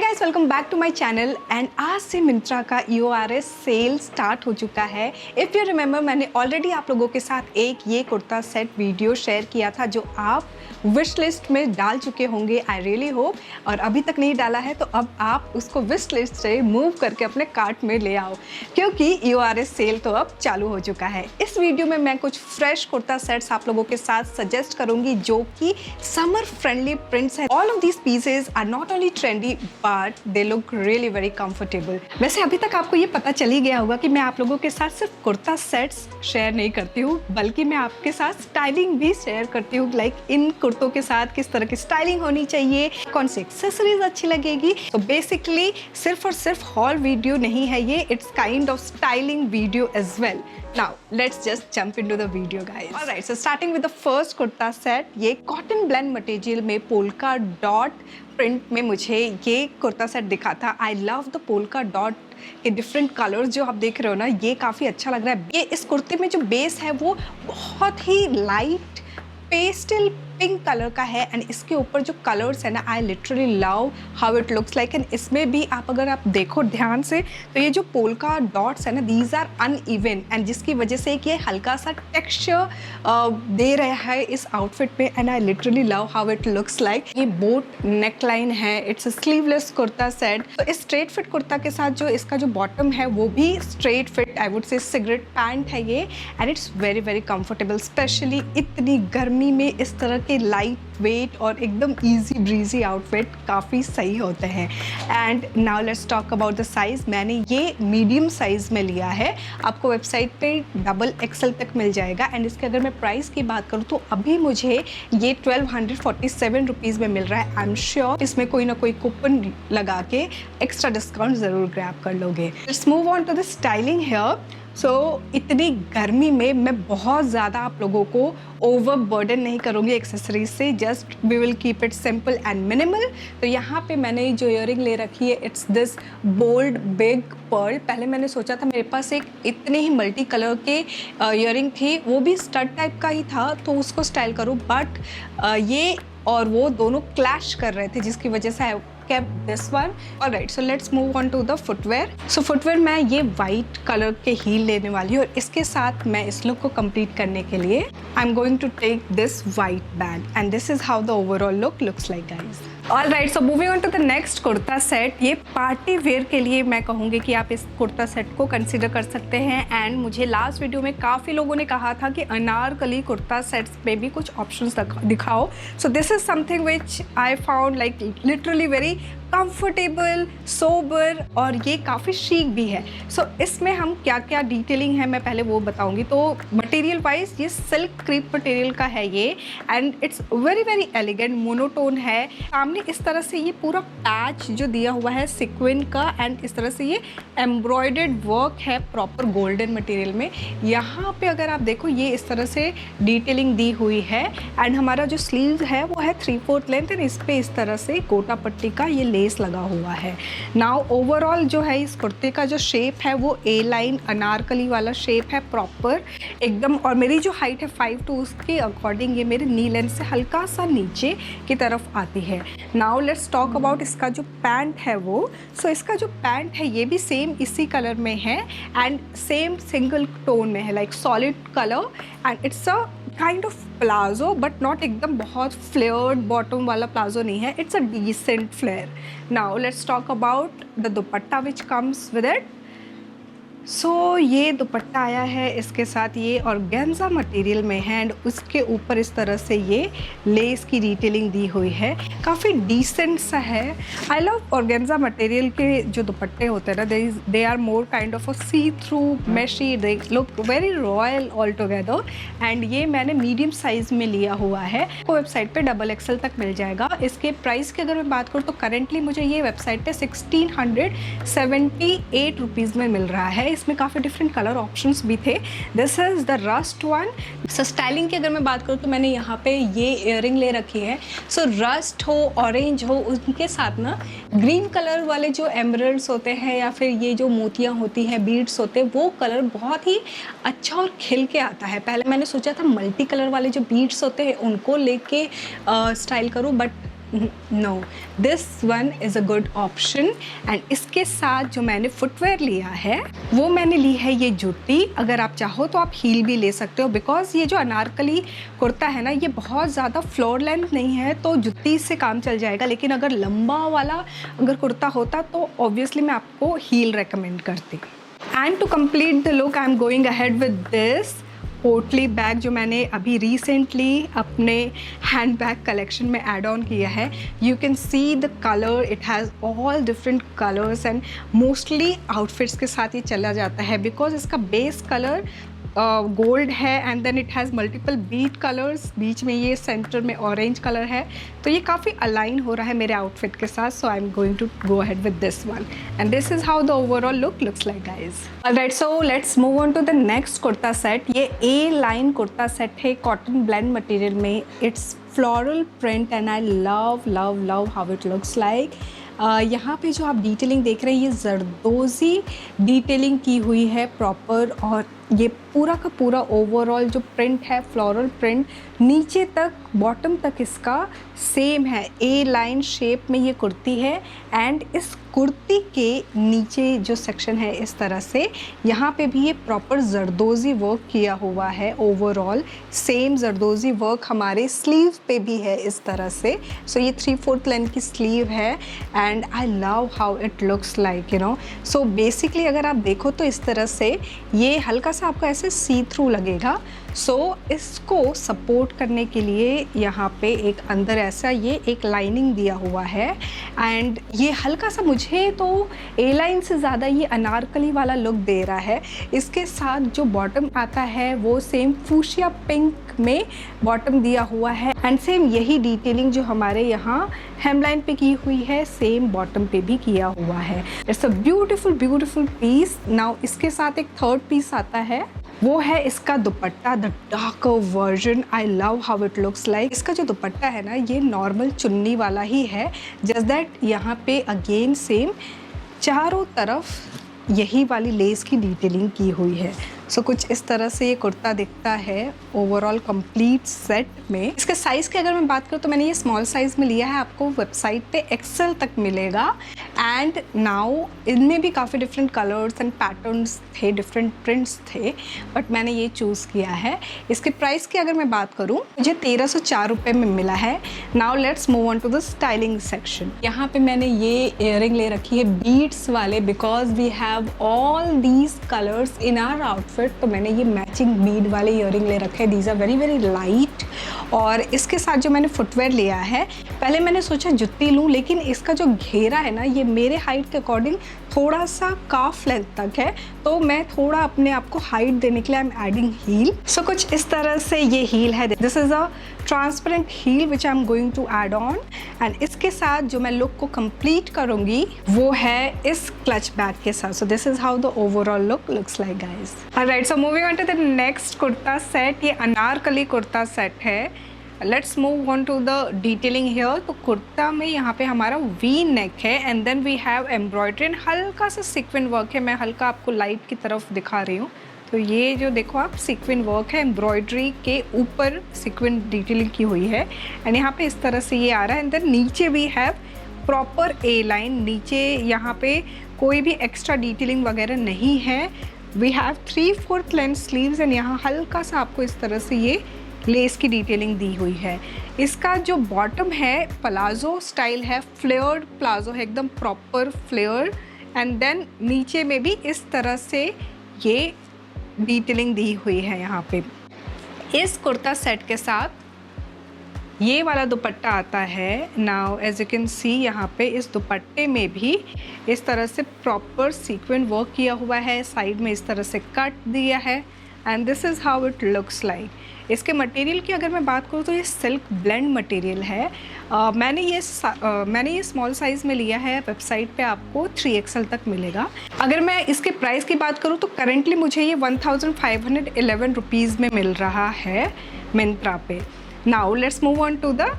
Hi guys, welcome back to my channel. And आज से मिंत्रा का EORS सेल स्टार्ट हो चुका है। इफ़ यू रिमेंबर, मैंने ऑलरेडी आप लोगों के साथ एक ये कुर्ता सेट वीडियो शेयर किया था जो आप विश लिस्ट में डाल चुके होंगे, आई रियली होप। और अभी तक नहीं डाला है तो अब आप उसको विश लिस्ट से मूव करके अपने कार्ट में ले आओ, क्योंकि EORS सेल तो अब चालू हो चुका है। इस वीडियो में मैं कुछ फ्रेश कुर्ता सेट्स आप लोगों के साथ सजेस्ट करूंगी जो कि समर फ्रेंडली प्रिंट्स है। All of these pieces are not only trendy but they look really very comfortable. वैसे अभी तक आपको ये पता चल ही गया होगा कि मैं आप लोगों के साथ सिर्फ कुर्ता सेट्स शेयर नहीं करती हूँ, बल्कि मैं आपके साथ स्टाइलिंग भी शेयर करती हूँ। लाइक इन कुर्तों के साथ किस तरह की स्टाइलिंग होनी चाहिए, कौन सी एक्सेसरीज अच्छी लगेगी। तो बेसिकली सिर्फ और सिर्फ हॉल वीडियो नहीं है ये, it's kind of styling video as well. Now let's just jump into the video, guys. Alright, so starting with the first kurta set, ये cotton blend material में polka dot print में मुझे ये kurta set दिखा था। I love the polka dot के different colours जो आप देख रहे हो ना, ये काफ़ी अच्छा लग रहा है। ये इस कुर्ते में जो बेस है वो बहुत ही लाइट पेस्टल पिंक कलर का है एंड इसके ऊपर जो कलर्स है ना, I literally love how it looks like. And इसमें भी अगर आप देखो ध्यान से तो ये जो पोल्का डॉट्स है ना, दीज आर अनइवन एंड जिसकी वजह से ये हल्का सा टेक्सचर दे रहा है इस आउटफिट पे। And I literally love how it looks like. ये बोट नेक लाइन है, इट्स स्लीवलेस कुर्ता सेट। तो इस स्ट्रेट फिट कुर्ता के साथ जो इसका जो बॉटम है वो भी straight fit, I would say cigarette pant है ये। And it's very very comfortable, specially इतनी गर्मी में इस तरह लाइट वेट और एकदम इजी ब्रीजी आउटफिट काफ़ी सही होते हैं। And now let's talk about the size. मैंने ये मीडियम साइज़ में लिया है, आपको वेबसाइट पे XXL तक मिल जाएगा। एंड इसके अगर मैं प्राइस की बात करूँ तो अभी मुझे ये 1247 रुपीज़ में मिल रहा है। आई एम श्योर इसमें कोई ना कोई कूपन लगा के एक्स्ट्रा डिस्काउंट ज़रूर ग्रैब कर लोगे। Let's move on to the styling hair. इतनी गर्मी में मैं बहुत ज़्यादा आप लोगों को ओवर बर्डन नहीं करूँगी एक्सेसरीज से, just we will keep it simple and minimal. तो यहाँ पे मैंने जो ईयरिंग ले रखी है, it's this bold big pearl. पहले मैंने सोचा था, मेरे पास एक इतने ही मल्टी कलर के ईयरिंग थी, वो भी स्टड टाइप का ही था, तो उसको स्टाइल करूँ, बट ये और वो दोनों क्लैश कर रहे थे, जिसकी वजह से kept this one. Alright, so let's move on to the footwear. So footwear मैं ये white कलर के हील लेने वाली हूँ और इसके साथ मैं इस लुक को कंप्लीट करने के लिए I'm going to take this white bag and this is how the overall look looks like, guys. Alright, so moving on to the next kurta set. ये पार्टी वेयर के लिए मैं कहूँगी कि आप इस कुर्ता सेट को कंसिडर कर सकते हैं। एंड मुझे लास्ट वीडियो में काफ़ी लोगों ने कहा था कि अनारकली कुर्ता सेट्स पे भी कुछ ऑप्शंस दिखाओ। सो this is something which I found like literally very comfortable, sober और ये काफ़ी शीक भी है। सो इसमें हम क्या क्या डिटेलिंग है मैं पहले वो बताऊंगी। तो मटेरियल वाइज ये सिल्क क्रीप मटेरियल का है ये and it's very very elegant, monotone है। सामने इस तरह से ये पूरा पैच जो दिया हुआ है सिक्विन का एंड इस तरह से ये एम्ब्रॉयडर्ड वर्क है प्रॉपर गोल्डन मटेरियल में। यहाँ पे अगर आप देखो ये इस तरह से डिटेलिंग दी हुई है एंड हमारा जो स्लीव है वो है 3/4 लेंथ एंड इस पर इस तरह से गोटा पट्टी का ये लेस लगा हुआ है। नाउ ओवरऑल जो है इस कुर्ते का जो शेप है वो ए लाइन अनारकली वाला शेप है प्रॉपर एकदम। और मेरी जो हाइट है 5'2", उसके अकॉर्डिंग ये मेरे नी लेंथ से हल्का सा नीचे की तरफ आती है। नाउ लेट्स टॉक अबाउट इसका जो पैंट है वो। सो इसका जो पैंट है ये भी सेम इसी कलर में है एंड सेम सिंगल टोन में है, like solid colour and it's a kind of palazzo but not एकदम बहुत फ्लेयर्ड बॉटम वाला प्लाजो नहीं है, it's a decent flare. Now let's talk about the dupatta which comes with it. So ये दुपट्टा आया है इसके साथ, ये ऑर्गेन्जा मटेरियल में है एंड उसके ऊपर इस तरह से ये लेस की डिटेलिंग दी हुई है, काफ़ी डिसेंट सा है। आई लव ऑर्गेन्जा मटेरियल के जो दुपट्टे होते हैं ना, they are more kind of a see through meshy, they look very royal all together. And ये मैंने मीडियम साइज़ में लिया हुआ है, वो वेबसाइट पे XXL तक मिल जाएगा। इसके प्राइस की अगर मैं बात करूँ तो करेंटली मुझे ये वेबसाइट पे 1678 रुपीज़ में मिल रहा है। इसमें काफ़ी डिफरेंट कलर ऑप्शंस भी थे। This is the rust one. So styling की अगर मैं बात करूँ तो मैंने यहाँ पे ये इयरिंग ले रखी है। सो रस्ट हो, ऑरेंज हो, उनके साथ ना ग्रीन कलर वाले जो एमरल्ड्स होते हैं या फिर ये जो मोतियाँ होती हैं, बीड्स होते हैं, वो कलर बहुत ही अच्छा और खिल के आता है। पहले मैंने सोचा था मल्टी कलर वाले जो बीड्स होते हैं उनको लेके स्टाइल करूँ, but no, this one is a good option. And इसके साथ जो मैंने फुटवेयर लिया है वो मैंने ली है ये जूती। अगर आप चाहो तो आप हील भी ले सकते हो, बिकॉज ये जो अनारकली कुर्ता है ना, ये बहुत ज़्यादा फ्लोर लेंथ नहीं है, तो जूती से काम चल जाएगा। लेकिन अगर लंबा वाला अगर कुर्ता होता तो ऑब्वियसली मैं आपको हील रेकमेंड करती। And to complete the look I am going ahead with this potli bag, जो मैंने अभी रिसेंटली अपने हैंड बैग कलेक्शन में ऐड ऑन किया है। You can see the colour, it has all different colours and mostly outfits के साथ ये चला जाता है, बिकॉज इसका बेस कलर गोल्ड है and then it has multiple bead colours, बीच में ये सेंटर में ऑरेंज कलर है, तो ये काफ़ी अलाइन हो रहा है मेरे आउटफिट के साथ। So I am going to go ahead with this one and this is how the overall look looks like guys. Alright, so let's move on to the next kurta set. ये A line kurta set है, cotton blend material में। It's floral print and I love love love how it looks like. यहाँ पे जो आप detailing देख रहे हैं ये जरदोज़ी डिटेलिंग की हुई है प्रॉपर, और ये पूरा का पूरा ओवरऑल जो प्रिंट है फ्लोरल प्रिंट नीचे तक बॉटम तक इसका सेम है। ए लाइन शेप में ये कुर्ती है एंड इस कुर्ती के नीचे जो सेक्शन है इस तरह से, यहाँ पे भी ये प्रॉपर जरदोज़ी वर्क किया हुआ है। ओवरऑल सेम जरदोज़ी वर्क हमारे स्लीव पे भी है इस तरह से। सो ये 3/4 लेंथ की स्लीव है and I love how it looks like, you know. So basically अगर आप देखो तो इस तरह से ये हल्का सा आपको ऐसे सी थ्रू लगेगा। सो इसको सपोर्ट करने के लिए यहाँ पे एक अंदर ऐसा ये एक लाइनिंग दिया हुआ है एंड ये हल्का सा मुझे तो ए लाइन से ज़्यादा ये अनारकली वाला लुक दे रहा है। इसके साथ जो बॉटम आता है वो सेम फूशिया पिंक में बॉटम दिया हुआ है एंड सेम यही डिटेलिंग जो हमारे यहाँ हेमलाइन पे की हुई है सेम बॉटम पे भी किया हुआ है। It's a beautiful beautiful piece. Now इसके साथ एक थर्ड पीस आता है, वो है इसका दुपट्टा, the darker version. I love how it looks like. इसका जो दुपट्टा है ना ये नॉर्मल चुन्नी वाला ही है, जस्ट दैट यहाँ पे अगेन सेम चारों तरफ यही वाली लेस की डिटेलिंग की हुई है। सो कुछ इस तरह से ये कुर्ता दिखता है ओवरऑल कंप्लीट सेट में। इसके साइज़ की अगर मैं बात करूँ तो मैंने ये स्मॉल साइज़ में लिया है, आपको वेबसाइट पे एक्सेल तक मिलेगा। एंड नाउ इनमें भी काफ़ी डिफरेंट कलर्स एंड पैटर्न्स थे, डिफरेंट प्रिंट्स थे, बट मैंने ये चूज़ किया है। इसके प्राइस की अगर मैं बात करूँ मुझे 1304 रुपये में मिला है। Now let's move on to the styling section. यहाँ पे मैंने ये इयरिंग ले रखी है बीड्स वाले, because we have all these colours in our outfit, तो मैंने ये मैचिंग बीड वाले इयरिंग ले रखे हैं। These are very very light. और इसके साथ जो मैंने फुटवेयर लिया है, पहले मैंने सोचा जुत्ती लूँ, लेकिन इसका जो घेरा है ना ये मेरे हाइट के अकॉर्डिंग थोड़ा सा काफ लेंथ तक है, तो मैं थोड़ा अपने आप को हाइट देने के लिए I am adding heel. So कुछ इस तरह से ये हील है। This is a transparent heel which I am going to add on. And इसके साथ जो मैं लुक को कंप्लीट करूँगी वो है इस क्लच बैग के साथ। So this is how the overall look looks like guys. Alright, so moving on to the next kurta set. ये अनारकली कुर्ता सेट है। Let's move on to the detailing here. तो कुर्ता में यहाँ पे हमारा वी नेक है and then we have embroidery and हल्का सा सीक्वेंट वर्क है। मैं हल्का आपको लाइट की तरफ दिखा रही हूँ, तो ये जो देखो आप सीक्वेंट वर्क है, एम्ब्रॉयडरी के ऊपर सीक्वेंट डिटेलिंग की हुई है एंड यहाँ पे इस तरह से ये आ रहा है। एंड देन नीचे we have proper A line, नीचे यहाँ पे कोई भी एक्स्ट्रा डिटेलिंग वगैरह नहीं है। We have 3/4 length sleeves and यहाँ हल्का सा आपको इस तरह से ये लेस की डिटेलिंग दी हुई है। इसका जो बॉटम है प्लाजो स्टाइल है, फ्लेयर्ड प्लाजो है, एकदम प्रॉपर फ्लेयर। एंड देन नीचे में भी इस तरह से ये डिटेलिंग दी हुई है यहाँ पे। इस कुर्ता सेट के साथ ये वाला दुपट्टा आता है। Now as you can see यहाँ पे इस दुपट्टे में भी इस तरह से प्रॉपर सीक्वेंट वर्क किया हुआ है, साइड में इस तरह से कट दिया है and this is how it looks like. इसके मटेरियल की अगर मैं बात करूँ तो ये सिल्क ब्लेंड मटेरियल है। मैंने ये स्मॉल साइज़ में लिया है, वेबसाइट पे आपको 3XL तक मिलेगा। अगर मैं इसके प्राइस की बात करूँ तो करेंटली मुझे ये 1511 रुपीज़ में मिल रहा है मिंत्रा पे। Now let's move on to the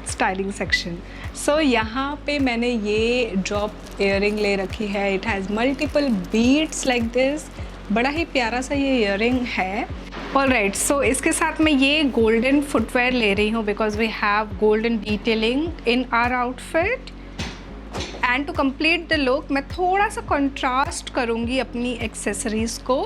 styling section. So यहाँ पे मैंने ये ड्रॉप इयरिंग ले रखी है। It has multiple beads like this. बड़ा ही प्यारा सा ये इयरिंग है ऑलराइट, सो इसके साथ मैं ये गोल्डन फुटवेयर ले रही हूँ because we have golden detailing in our outfit. And to complete the look मैं थोड़ा सा कंट्रास्ट करूँगी अपनी एक्सेसरीज़ को।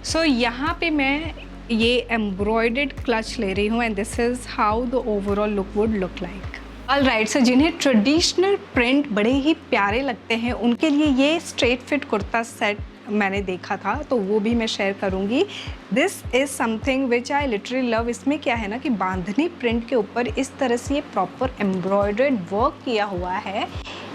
सो यहाँ पे मैं ये एम्ब्रॉयडर्ड क्लच ले रही हूँ and this is how the overall look would look like. Alright, so जिन्हें ट्रेडिशनल प्रिंट बड़े ही प्यारे लगते हैं उनके लिए ये स्ट्रेट फिट कुर्ता सेट मैंने देखा था, तो वो भी मैं शेयर करूँगी। This is something which I literally love. इसमें क्या है ना कि बांधनी प्रिंट के ऊपर इस तरह से ये प्रॉपर एम्ब्रॉयडर्ड वर्क किया हुआ है।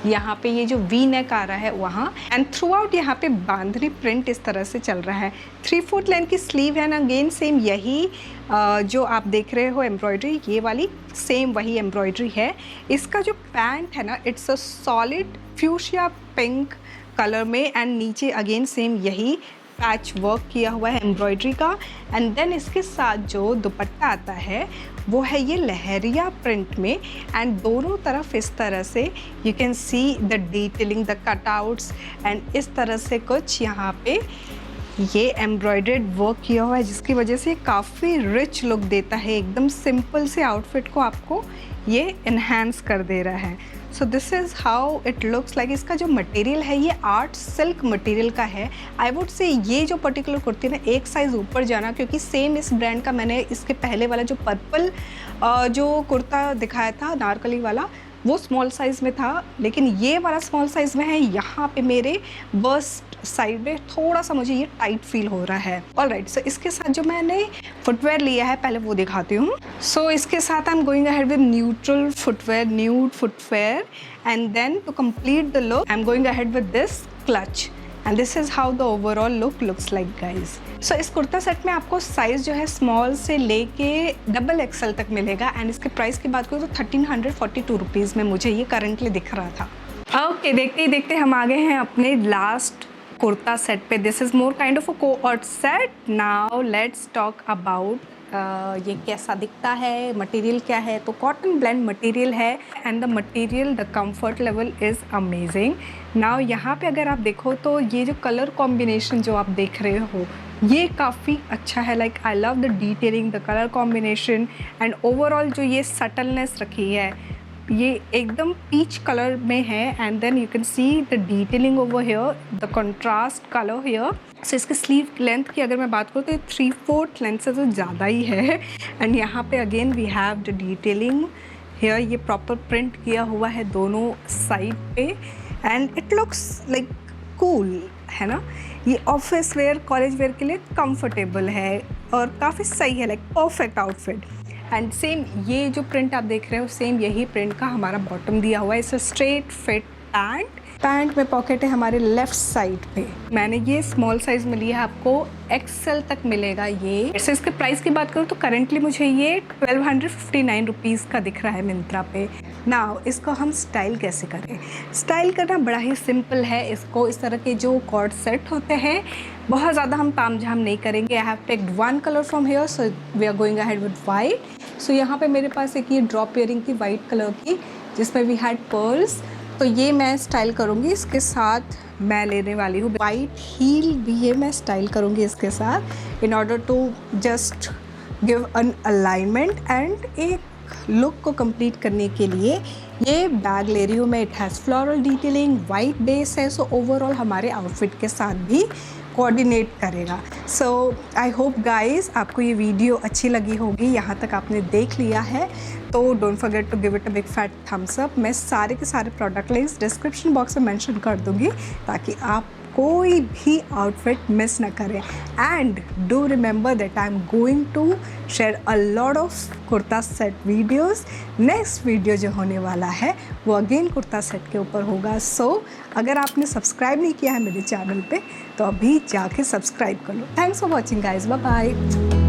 यहाँ पे ये जो वी नेक आ रहा है वहाँ, एंड थ्रू आउट यहाँ पे बांधनी प्रिंट इस तरह से चल रहा है। 3/4 लेंथ की स्लीव है, एंड अगेन सेम यही जो आप देख रहे हो एम्ब्रॉयडरी, ये वाली सेम वही एम्ब्रॉयडरी है। इसका जो पैंट है ना, it's a solid fuchsia pink colour में, एंड नीचे अगेन सेम यही पैच वर्क किया हुआ है एम्ब्रॉयडरी का। एंड देन इसके साथ जो दुपट्टा आता है वो है ये लहरिया प्रिंट में, एंड दोनों तरफ इस तरह से you can see the detailing, the cutouts, and इस तरह से कुछ यहाँ पे ये एम्ब्रॉयडर्ड वर्क किया हुआ है, जिसकी वजह से काफ़ी रिच लुक देता है। एकदम सिंपल से आउटफिट को आपको ये इन्हांस कर दे रहा है। सो this is how it looks like. इसका जो मटेरियल है ये आर्ट सिल्क मटेरियल का है। आई वुड से ये जो पर्टिकुलर कुर्ती ना एक साइज़ ऊपर जाना, क्योंकि सेम इस ब्रांड का मैंने इसके पहले वाला जो पर्पल जो कुर्ता दिखाया था नारकली वाला, वो स्मॉल साइज़ में था, लेकिन ये वाला स्मॉल साइज़ में है। यहाँ पे मेरे बस्ट साइड में थोड़ा सा मुझे ये टाइट फील हो रहा है। ऑलराइट, सो इसके साथ जो मैंने फुटवेयर लिया है पहले वो दिखाती हूँ। सो इसके साथ I am going ahead with neutral footwear, nude footwear, and then to complete the look I am going ahead with this clutch, and this is how the overall look looks like guys. So इस kurta set में आपको size जो है small से लेके XXL तक मिलेगा, and इसके प्राइस की बात करूँ तो 1342 रुपीज़ में मुझे ये करंटली दिख रहा था। ओके, देखते ही देखते हम आ गए हैं अपने लास्ट कुर्ता सेट पे। This is more kind of a co-ord set. Now let's talk about ये कैसा दिखता है, मटेरियल क्या है। तो कॉटन ब्लेंड मटेरियल है, and the material, the comfort level is amazing. Now यहाँ पे अगर आप देखो तो ये जो कलर कॉम्बिनेशन जो आप देख रहे हो ये काफ़ी अच्छा है। Like I love the detailing, the colour combination, and overall जो ये सटलनेस रखी है, ये एकदम पीच कलर में है, and then you can see the detailing over here, the contrast colour here. So इसके स्लीव लेंथ की अगर मैं बात करूँ तो ये 3/4 लेंथ से तो ज़्यादा ही है, एंड यहाँ पे again we have the detailing here. ये प्रॉपर प्रिंट किया हुआ है दोनों साइड पे, and it looks like cool, है ना। ये ऑफिस वेयर, कॉलेज वेयर के लिए कंफर्टेबल है और काफ़ी सही है, like perfect outfit. And same ये जो प्रिंट आप देख रहे हो, सेम यही प्रिंट का हमारा बॉटम दिया हुआ है। इसे स्ट्रेट फिट पैंट में पॉकेट है हमारे लेफ्ट साइड पे। मैंने ये स्मॉल साइज़ में लिया है, आपको XL तक मिलेगा ये। ऐसे इसके प्राइस की बात करूँ तो करेंटली मुझे ये 1259 रुपीज़ का दिख रहा है मिंत्रा पे। नाउ इसको हम स्टाइल कैसे करें? स्टाइल करना बड़ा ही सिंपल है। इसको इस तरह के जो कॉर्ड सेट होते हैं, बहुत ज़्यादा हम तामझाम नहीं करेंगे। I have taked one colour from here, so we are going ahead with white. So यहाँ पे मेरे पास एक ये ड्रॉप इयरिंग थी वाइट कलर की, जिसमें वी हैड पर्ल्स, तो ये मैं स्टाइल करूँगी। इसके साथ मैं लेने वाली हूँ वाइट हील भी, ये मैं स्टाइल करूँगी इसके साथ, in order to just give an alignment and एक लुक को कंप्लीट करने के लिए ये बैग ले रही हूँ मैं। It has floral detailing, white base है, सो ओवरऑल हमारे आउटफिट के साथ भी कोऑर्डिनेट करेगा। सो आई होप गाइस आपको ये वीडियो अच्छी लगी होगी। यहाँ तक आपने देख लिया है तो don't forget to give it a big fat thumbs up. मैं सारे के सारे प्रोडक्ट लिंक्स डिस्क्रिप्शन बॉक्स में मेंशन कर दूँगी ताकि आप कोई भी आउटफिट मिस ना करें। And do remember that I am going to share a lot of kurta set videos. Next video जो होने वाला है वो अगेन कुर्ता सेट के ऊपर होगा। सो अगर आपने सब्सक्राइब नहीं किया है मेरे चैनल पे तो अभी जाके सब्सक्राइब कर लो। Thanks for watching guys, bye bye.